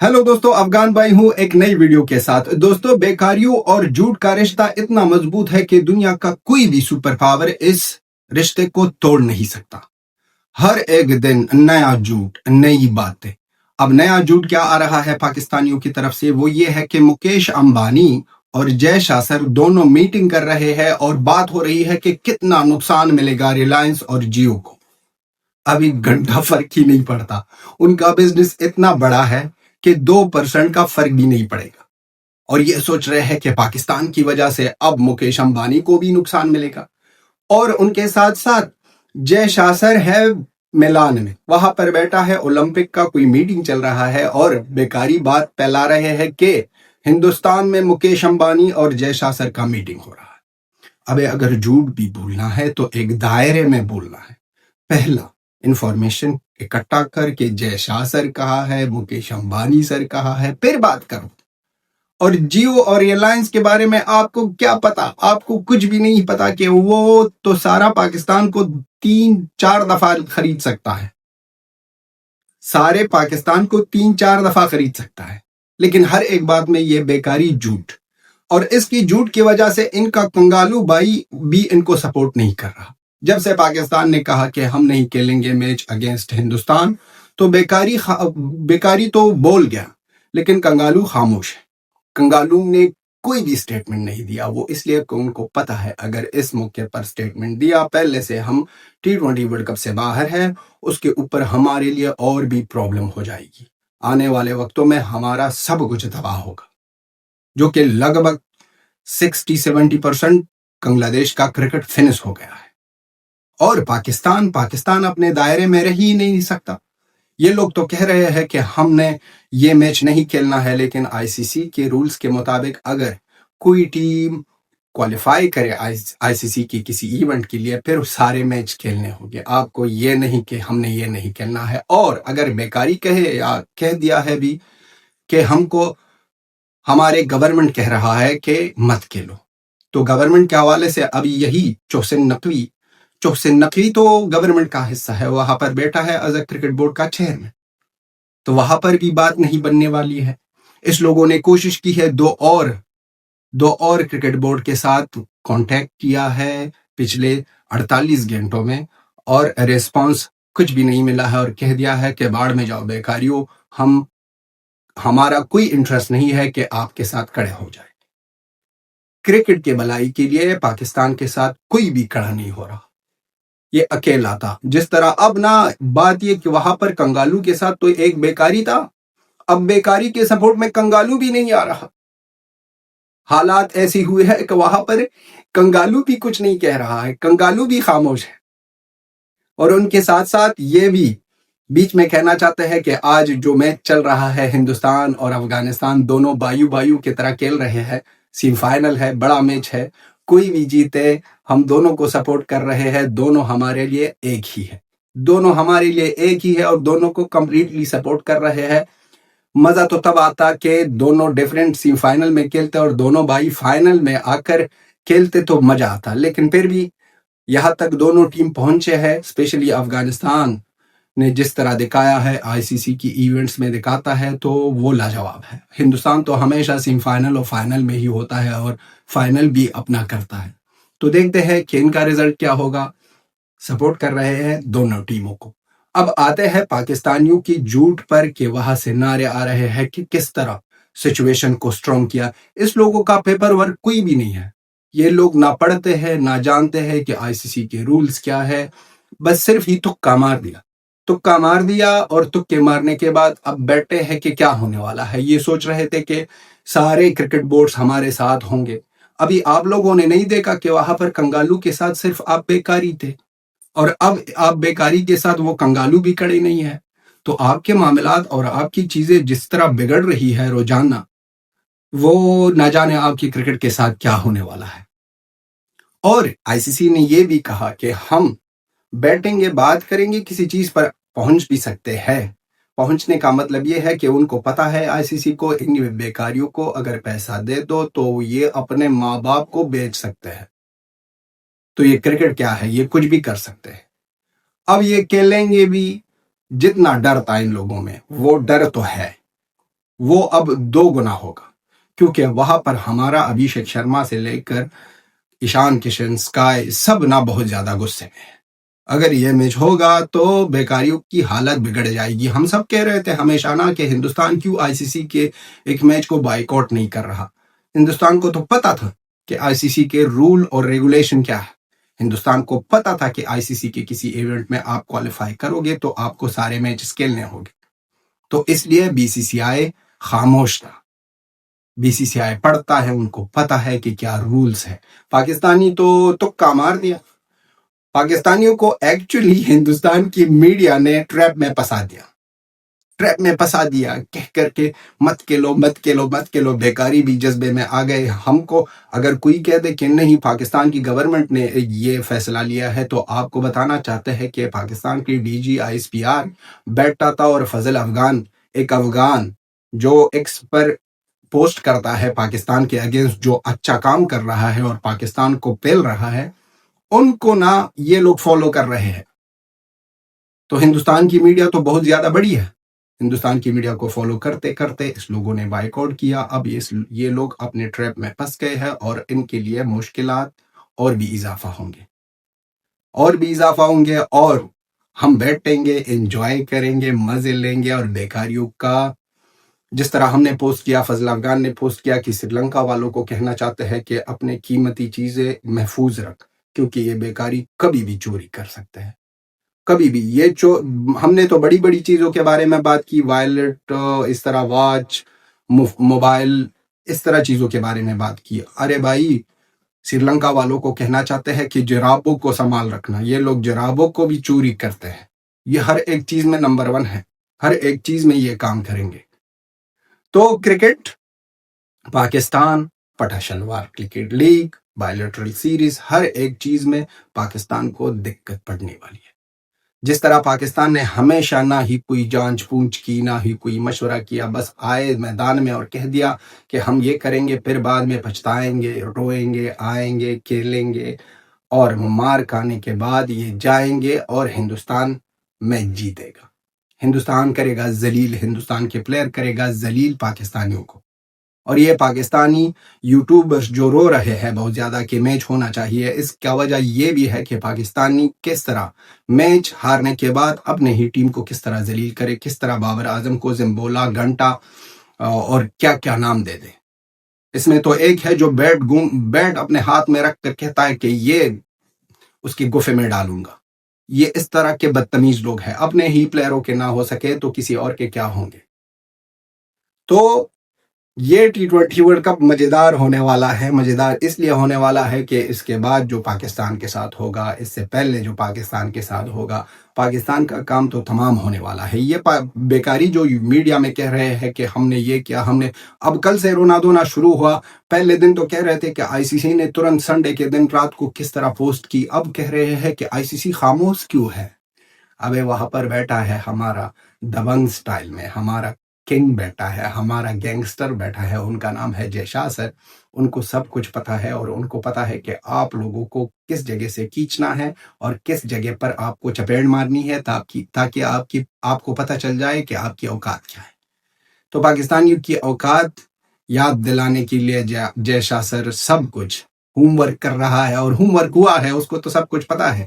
Hello दोस्तों, अफगान भाई हूं एक नई वीडियो के साथ। दोस्तों, बेकारियों और झूठ का रिश्ता इतना मजबूत है कि दुनिया का कोई भी सुपर पावर इस रिश्ते को तोड़ नहीं सकता। हर एक दिन नया झूठ, नई बातें। अब नया झूठ क्या आ रहा है पाकिस्तानियों की तरफ से, वो ये है कि मुकेश अंबानी और जय शासर दोनों मीटिंग कर रहे हैं और बात हो रही है कि कितना नुकसान मिलेगा रिलायंस और जियो को। अभी घंटा फर्क ही नहीं पड़ता। उनका बिजनेस इतना बड़ा है कि 2% का फर्क भी नहीं पड़ेगा। और ये सोच रहे हैं कि पाकिस्तान की वजह से अब मुकेश अंबानी को भी नुकसान मिलेगा। और उनके साथ साथ जय शासर है मिलान में, वहां पर बैठा है, ओलंपिक का कोई मीटिंग चल रहा है और बेकारी बात फैला रहे हैं कि हिंदुस्तान में मुकेश अंबानी और जय शासर का मीटिंग हो रहा है। अबे अगर झूठ भी बोलना है तो एक दायरे में बोलना है। पहला, इंफॉर्मेशन इकट्ठा करके जय शाह सर कहा है, मुकेश अंबानी सर कहा है, फिर बात करो। और जियो और रिलायंस के बारे में आपको क्या पता? आपको कुछ भी नहीं पता कि वो तो सारा पाकिस्तान को 3-4 दफा खरीद सकता है। सारे पाकिस्तान को 3-4 दफा खरीद सकता है, लेकिन हर एक बात में ये बेकारी झूठ। और इसकी झूठ की वजह से इनका कंगालू भाई भी इनको सपोर्ट नहीं कर रहा। जब से पाकिस्तान ने कहा कि हम नहीं खेलेंगे मैच अगेंस्ट हिंदुस्तान, तो बेकारी तो बोल गया, लेकिन कंगालू खामोश है। कंगालू ने कोई भी स्टेटमेंट नहीं दिया। वो इसलिए कि उनको पता है अगर इस मौके पर स्टेटमेंट दिया, पहले से हम T20 वर्ल्ड कप से बाहर हैं, उसके ऊपर हमारे लिए और भी प्रॉब्लम हो जाएगी। आने वाले वक्तों में हमारा सब कुछ तबाह होगा, जो कि लगभग 60-70% बांग्लादेश का क्रिकेट फिनिश हो गया है। और पाकिस्तान अपने दायरे में रह ही नहीं सकता। ये लोग तो कह रहे हैं कि हमने ये मैच नहीं खेलना है, लेकिन आईसीसी के रूल्स के मुताबिक अगर कोई टीम क्वालिफाई करे आईसीसी की किसी इवेंट के लिए, फिर सारे मैच खेलने होंगे। आपको ये नहीं कि हमने ये नहीं खेलना है। और अगर बेकारी कहे या कह दिया है भी कि हमको हमारे गवर्नमेंट कह रहा है कि मत खेलो, तो गवर्नमेंट के हवाले से अभी यही चौहसिन नकवी तो गवर्नमेंट का हिस्सा है, वहां पर बैठा है एज अ क्रिकेट बोर्ड का चेयरमैन, तो वहां पर भी बात नहीं बनने वाली है। इस लोगों ने कोशिश की है, दो और क्रिकेट बोर्ड के साथ कांटेक्ट किया है पिछले 48 घंटों में, और रिस्पांस कुछ भी नहीं मिला है। और कह दिया है कि बाढ़ में जाओ बेकारियों, हमारा कोई इंटरेस्ट नहीं है कि आपके साथ खड़े हो जाए। क्रिकेट के भलाई के लिए पाकिस्तान के साथ कोई भी खड़ा नहीं हो रहा, ये अकेला था। जिस तरह अब ना बात ये कि वहां पर कंगालू के साथ तो एक बेकारी था, अब बेकारी के सपोर्ट में कंगालू भी नहीं आ रहा। हालात ऐसी हुए है कि वहां पर कंगालू भी कुछ नहीं कह रहा है, कंगालू भी खामोश है। और उनके साथ साथ ये भी बीच में कहना चाहते हैं कि आज जो मैच चल रहा है, हिंदुस्तान और अफगानिस्तान दोनों बायू की तरह खेल रहे हैं, सेमीफाइनल है, बड़ा मैच है, कोई भी जीते हम दोनों को सपोर्ट कर रहे हैं, दोनों हमारे लिए एक ही है, दोनों हमारे लिए एक ही है और दोनों को कंप्लीटली सपोर्ट कर रहे हैं। मजा तो तब आता कि दोनों डिफरेंट सेमीफाइनल में खेलते और दोनों भाई फाइनल में आकर खेलते तो मजा आता। लेकिन फिर भी यहाँ तक दोनों टीम पहुंचे हैं, स्पेशली अफगानिस्तान ने जिस तरह दिखाया है, आईसीसी की इवेंट्स में दिखाता है, तो वो लाजवाब है। हिंदुस्तान तो हमेशा सेमीफाइनल और फाइनल में ही होता है और फाइनल भी अपना करता है। तो देखते हैं कि इनका रिजल्ट क्या होगा। सपोर्ट कर रहे हैं दोनों टीमों को। अब आते हैं पाकिस्तानियों की झूठ पर कि वहां से नारे आ रहे हैं कि किस तरह सिचुएशन को स्ट्रॉन्ग किया। इस लोगों का पेपर वर्क कोई भी नहीं है, ये लोग ना पढ़ते हैं ना जानते हैं कि आईसीसी के रूल्स क्या है, बस सिर्फ ही तुक्का मार दिया और तुक्के मारने के बाद अब बैठे हैं कि क्या होने वाला है। ये सोच रहे थे कि सारे क्रिकेट बोर्ड्स हमारे साथ होंगे। अभी आप लोगों ने नहीं देखा कि वहां पर कंगालू के साथ सिर्फ आप बेकारी थे, और अब आप बेकारी के साथ वो कंगालू भी खड़े नहीं है। तो आपके मामलात और आपकी चीजें जिस तरह बिगड़ रही है रोजाना, वो ना जाने आपकी क्रिकेट के साथ क्या होने वाला है। और आईसीसी ने ये भी कहा कि हम बैठेंगे, बात करेंगे, किसी चीज पर पहुंच भी सकते हैं। पहुंचने का मतलब ये है कि उनको पता है आईसीसी को, इन बेकारियों को अगर पैसा दे दो तो ये अपने माँ बाप को बेच सकते हैं। तो ये क्रिकेट क्या है, ये कुछ भी कर सकते हैं। अब ये खेलेंगे भी। जितना डर था इन लोगों में, वो डर तो है, وہ اب 2 گنا ہوگا، کیونکہ وہاں پر ہمارا ابھیشیک شرما سے لے کر ایشان کشن، اسکائی سب نہ بہت زیادہ غصے میں ہے۔ اگر یہ میچ ہوگا تو بیکاریوں کی حالت بگڑ جائے گی۔ ہم سب کہہ رہے تھے ہمیشہ نا کہ ہندوستان کیوں آئی سی سی کے ایک میچ کو بائیکاٹ نہیں کر رہا۔ ہندوستان کو تو پتا تھا کہ آئی سی سی کے رول اور ریگولیشن کیا ہے۔ ہندوستان کو پتا تھا کہ آئی سی سی کے کسی ایونٹ میں آپ کوالیفائی کرو گے تو آپ کو سارے میچز کھیلنے ہوں گے، تو اس لیے بی سی سی آئی خاموش تھا۔ بی سی سی آئی پڑھتا ہے، ان کو پتا ہے کہ کیا رولز ہے۔ پاکستانی تو تکا مار دیا۔ پاکستانیوں کو ایکچولی ہندوستان کی میڈیا نے ٹریپ میں پھنسا دیا کہہ کر کے مت کھیلو۔ بیکاری بھی جذبے میں آ گئے۔ ہم کو اگر کوئی کہہ دے کہ نہیں پاکستان کی گورنمنٹ نے یہ فیصلہ لیا ہے، تو آپ کو بتانا چاہتے ہیں کہ پاکستان کی D G I S P R بیٹھا تھا اور فضل افغان، ایک افغان جو ایکس پر پوسٹ کرتا ہے پاکستان کے اگینسٹ، جو اچھا کام کر رہا ہے اور پاکستان کو پیل رہا ہے، ان کو نہ یہ لوگ فالو کر رہے ہیں۔ تو ہندوستان کی میڈیا تو بہت زیادہ بڑی ہے۔ ہندوستان کی میڈیا کو فالو کرتے کرتے اس لوگوں نے بائیکاٹ کیا۔ اب یہ لوگ اپنے ٹریپ میں پھنس گئے ہیں اور ان کے لیے مشکلات اور بھی اضافہ ہوں گے اور ہم بیٹھیں گے، انجوائے کریں گے، مزے لیں گے، اور بیکاریوں کا جس طرح ہم نے پوسٹ کیا، فضل افغان نے پوسٹ کیا کہ سری لنکا والوں کو کہنا چاہتے ہیں کہ اپنے قیمتی چیزیں محفوظ رکھ، کیونکہ یہ بیکاری کبھی بھی چوری کر سکتے ہیں، کبھی بھی۔ ہم نے تو بڑی بڑی چیزوں کے بارے میں بات کی، وائلٹ، اس طرح واچ، موبائل، اس طرح چیزوں کے بارے میں بات کی۔ ارے بھائی، سری لنکا والوں کو کہنا چاہتے ہیں کہ جرابوں کو سنبھال رکھنا، یہ لوگ جرابوں کو بھی چوری کرتے ہیں۔ یہ ہر ایک چیز میں نمبر 1 ہے، ہر ایک چیز میں یہ کام کریں گے۔ تو کرکٹ، پاکستان، پٹا شلوار کرکٹ لیگ، بائیلیٹرل سیریز، ہر ایک چیز میں پاکستان کو دقت پڑنے والی ہے۔ جس طرح پاکستان نے ہمیشہ نہ ہی کوئی جانچ پونچھ کی، نہ ہی کوئی مشورہ کیا، بس آئے میدان میں اور کہہ دیا کہ ہم یہ کریں گے، پھر بعد میں پچھتائیں گے، روئیں گے، آئیں گے، کھیلیں گے، اور مار کھانے کے بعد یہ جائیں گے اور ہندوستان میچ جیتے گا۔ ہندوستان کرے گا ذلیل، ہندوستان کے پلیئر کرے گا ذلیل پاکستانیوں کو۔ اور یہ پاکستانی یوٹیوبرز جو رو رہے ہیں بہت زیادہ کہ میچ ہونا چاہیے، اس کا وجہ یہ بھی ہے کہ پاکستانی کس طرح میچ ہارنے کے بعد اپنے ہی ٹیم کو کس طرح ذلیل کرے، کس طرح بابر اعظم کو زمبولا، گھنٹا اور کیا کیا نام دے دے۔ اس میں تو ایک ہے جو بیٹ اپنے ہاتھ میں رکھ کر کہتا ہے کہ یہ اس کی گفے میں ڈالوں گا۔ یہ اس طرح کے بدتمیز لوگ ہیں۔ اپنے ہی پلیئروں کے نہ ہو سکے تو کسی اور کے کیا ہوں گے۔ تو یہ T20 ورلڈ کپ مزیدار ہونے والا ہے۔ مزیدار اس لیے ہونے والا ہے کہ اس کے بعد جو پاکستان کے ساتھ ہوگا، اس سے پہلے جو پاکستان کے ساتھ ہوگا، پاکستان کا کام تو تمام ہونے والا ہے۔ یہ بیکاری جو میڈیا میں کہہ رہے ہیں کہ ہم نے یہ کیا، ہم نے اب کل سے رونا دھونا شروع ہوا۔ پہلے دن تو کہہ رہے تھے کہ آئی سی سی نے ترنت سنڈے کے دن رات کو کس طرح پوسٹ کی، اب کہہ رہے ہیں کہ آئی سی سی خاموش کیوں ہے۔ اب وہاں پر بیٹھا ہے ہمارا دبنگ سٹائل میں، ہمارا کنگ بیٹھا ہے، ہمارا گینگسٹر بیٹھا ہے، ان کا نام ہے جے شاہ سر۔ ان کو سب کچھ پتا ہے اور ان کو پتا ہے کہ آپ لوگوں کو کس جگہ سے کھینچنا ہے اور کس جگہ پر آپ کو چپیڑ مارنی ہے، تاکہ آپ کو پتا چل جائے کہ آپ کی اوقات کیا ہے۔ تو پاکستانیوں کی اوقات یاد دلانے کے لیے جے شاہ سر سب کچھ ہوم ورک کر رہا ہے، اور ہوم ورک ہوا ہے، اس کو تو سب کچھ پتا ہے۔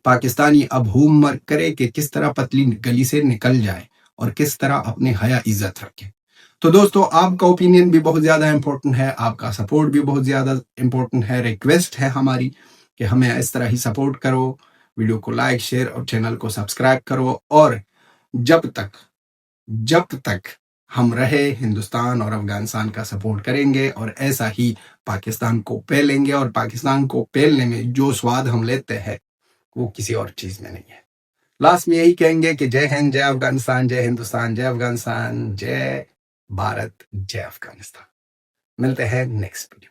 پاکستانی اب ہوم ورک کرے کہ کس طرح پتلی گلی سے نکل جائے اور کس طرح اپنے حیا عزت رکھے۔ تو دوستو، آپ کا اوپینین بھی بہت زیادہ امپورٹنٹ ہے، آپ کا سپورٹ بھی بہت زیادہ امپورٹنٹ ہے۔ ریکویسٹ ہے ہماری کہ ہمیں اس طرح ہی سپورٹ کرو، ویڈیو کو لائک، شیئر اور چینل کو سبسکرائب کرو، اور جب تک ہم رہے ہندوستان اور افغانستان کا سپورٹ کریں گے، اور ایسا ہی پاکستان کو پیلیں گے، اور پاکستان کو پیلنے میں جو سواد ہم لیتے ہیں وہ کسی اور چیز میں نہیں ہے۔ لاسٹ میں یہی کہیں گے کہ جے ہند، جے افغانستان، جے ہندوستان، جے افغانستان، جے بھارت، جے افغانستان۔ ملتے ہیں نیکسٹ ویڈیو۔